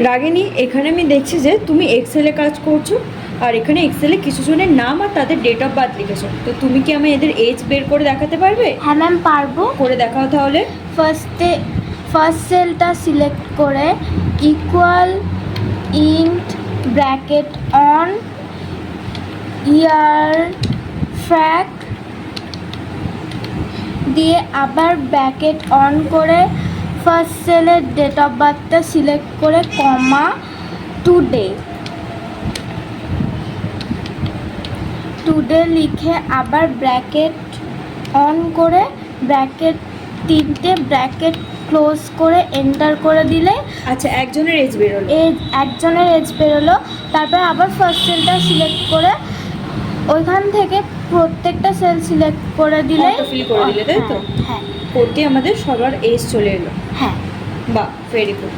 রাগিনী, এখানে আমি দেখছি যে তুমি এক্সেলে কাজ করছো, আর এখানে এক্সেলে কিছু জনের নাম আর তাদের ডেট অফ বার্থ লিখেছো। তো তুমি কি আমি এদের এজ বের করে দেখাতে পারবে? হ্যাঁ ম্যাম পারবো। করে দেখাও তাহলে। ফার্স্ট সেলটা সিলেক্ট করে ইকুয়াল ইন্ট ব্র্যাকেট অন ইয়ার ফ্র্যাক দিয়ে আবার ব্র্যাকেট অন করে ফার্স্ট সেলের ডেট অফ বার্থটা সিলেক্ট করে কমা টুডে লিখে আবার ব্র্যাকেট অন করে ব্র্যাকেট 3টে ব্র্যাকেট ক্লোজ করে এন্টার করে দিলে আচ্ছা, একজনের এজ বেরোলো। একজনের এজ বেরোলো। তারপর আবার ফার্স্ট সেলটা সিলেক্ট করে ওইখান থেকে প্রত্যেকটা সেল সিলেক্ট করে দিলে অটোফিল করে দিলে, তাই তো? হ্যাঁ করতে আমাদের সবার এজ চলে এলো। হ্যাঁ। বাহ, ভেরি গুড।